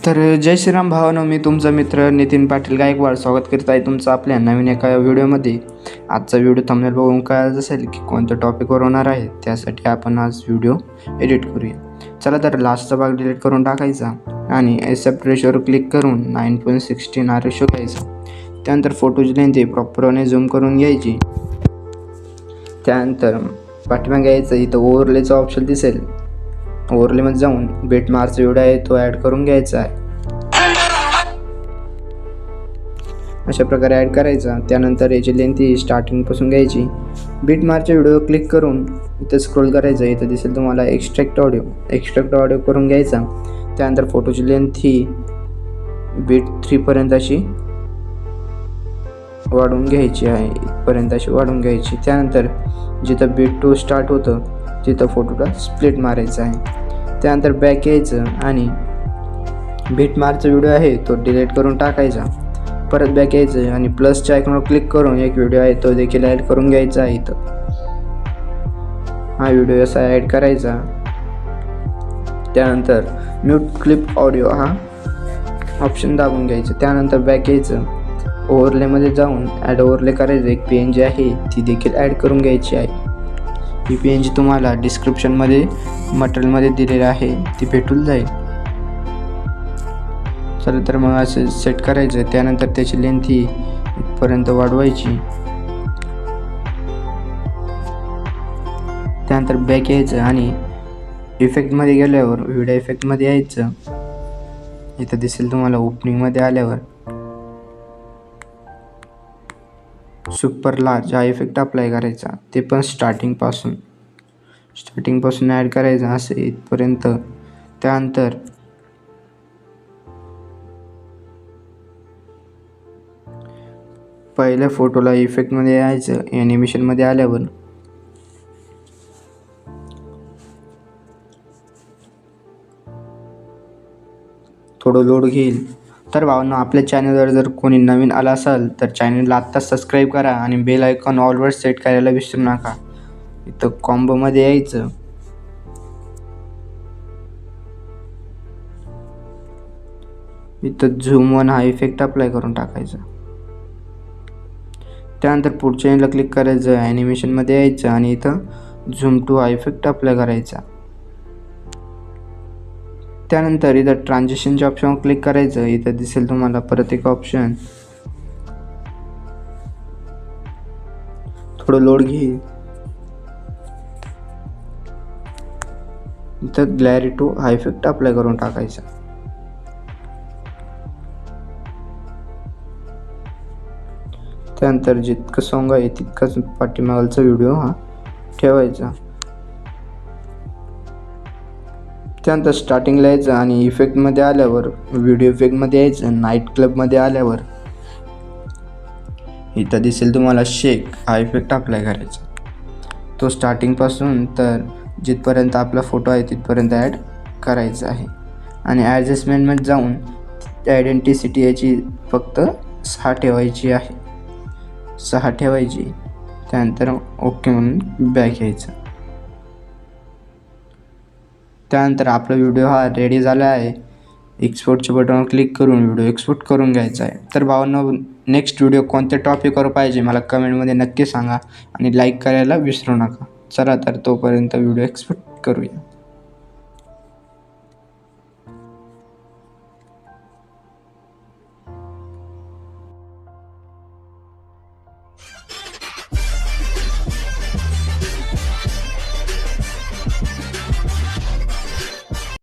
तर जय श्रीराम भावानो, मी तुमचा मित्र नितीन पाटील गायकवाड स्वागत करीत आहे तुमचं आपल्या नवीन एका व्हिडिओमध्ये. आजचा व्हिडिओ थंबनेल बघून कळत असेल की कोणत्या टॉपिकवर होणार आहे. त्यासाठी आपण आज व्हिडिओ एडिट करूया. चला तर लास्टचा भाग डिलीट करून टाकायचा आणि ॲक्सेप्ट रेशोवर क्लिक करून 9.16 हा रेशो घ्यायचा. त्यानंतर फोटोची लेंथ प्रॉपरने झूम करून घ्यायची. त्यानंतर पाठीमागे यायचं, इथं ओव्हरलेचा ऑप्शन दिसेल. ओव्हरलेमध्ये जाऊन बीटमार्कचा व्हिडिओ आहे तो ॲड करून घ्यायचा आहे. अशा प्रकारे ॲड करायचा. त्यानंतर याची लेंथ स्टार्टिंगपासून घ्यायची. बीटमार्कचा व्हिडिओ क्लिक करून इथं स्क्रोल करायचं. इथं दिसेल तुम्हाला एक्स्ट्रॅक्ट ऑडिओ करून घ्यायचा. त्यानंतर फोटोची लेंथ ही बीट 3 पर्यंत अशी वाढवून घ्यायची आहे. इथपर्यंत अशी वाढवून घ्यायची. त्यानंतर जिथं बीट 2 स्टार्ट होतं तिथं फोटोला स्प्लिट मारायचा आहे. त्यानंतर बॅक यायचं आणि बीटमार्कचा व्हिडिओ आहे तो डिलीट करून टाकायचा. परत बॅक यायचं आणि प्लसच्या आयकॉनवर क्लिक करून एक व्हिडिओ आहे तो देखील ॲड करून घ्यायचा आहे. इथं हा व्हिडिओ असा ॲड करायचा. त्यानंतर म्यूट क्लिप ऑडिओ हा ऑप्शन दाबून घ्यायचं. त्यानंतर बॅक यायचं. ओव्हरलेमध्ये जाऊन ॲड ओव्हरले करायचं. एक PNG आहे ती देखील ॲड करून घ्यायची आहे. ही PNG तुम्हाला डिस्क्रिप्शनमध्ये मटेरियलमध्ये दिलेली आहे, ती भेटून जाईल. चला तर मग असं सेट करायचं. त्यानंतर त्याची लेंथ ही इथपर्यंत वाढवायची. त्यानंतर बॅक यायचं आणि इफेक्टमध्ये गेल्यावर व्हिडिओ इफेक्टमध्ये यायचं. इथं दिसेल तुम्हाला ओपनिंगमध्ये आल्यावर सुपर लार्ज हा इफेक्ट अप्लाय करायचा. ते पण स्टार्टिंगपासून ॲड करायचं असं इथपर्यंत. त्यानंतर पहिल्या फोटोला इफेक्टमध्ये यायचं. ॲनिमेशनमध्ये आल्यावर थोडं लोड घेईल. तर भावांनो, आपल्या चॅनलवर जर कोणी नवीन आला असाल तर चॅनलला आत्ताच सबस्क्राईब करा आणि बेल आयकॉन ऑलवर सेट करायला विसरू नका. इथं कॉम्बोमध्ये यायचं. इथं झूम 1 हा इफेक्ट अप्लाय करून टाकायचा. त्यानंतर पुढच्या याला क्लिक करायचं. ॲनिमेशनमध्ये यायचं आणि इथं झूम 2 हा इफेक्ट अप्लाय करायचा. त्यानंतर इथं ट्रान्झिशनच्या ऑप्शनवर क्लिक करायचं. इथं दिसेल तुम्हाला परत एक ऑप्शन, थोडं लोड घेईल. इथं ग्लॅरिटी हा इफेक्ट अप्लाय करून टाकायचा. त्यानंतर जितकं सॉन्ग आहे तितकाच पाठीमागचा व्हिडिओ हा ठेवायचा. त्यानंतर स्टार्टिंगला यायचं आणि इफेक्टमध्ये आल्यावर व्हिडिओ इफेक्टमध्ये यायचं. नाईट क्लबमध्ये आल्यावर इथं दिसेल तुम्हाला शेक हा इफेक्ट अप्लाय करायचा. तो स्टार्टिंगपासून तर जिथपर्यंत आपला फोटो आहे तिथपर्यंत ॲड करायचा आहे. आणि ॲडजस्टमेंटमध्ये जाऊन आयडेंटिसिटी याची फक्त 6 ठेवायची आहे. 6 ठेवायची. त्यानंतर ओके म्हणून बॅक यायचं. त्यानंतर आपला व्हिडिओ हा रेडी झाला आहे. एक्सपोर्टच्या बटनवर क्लिक करून व्हिडिओ एक्सपोर्ट करून घ्यायचा आहे. तर भावांनो, नेक्स्ट व्हिडिओ कोणत्या टॉपिकवर पाहिजे मला कमेंटमध्ये नक्की सांगा आणि लाईक करायला विसरू नका. चला तर तोपर्यंत व्हिडिओ एक्सपोर्ट करूया.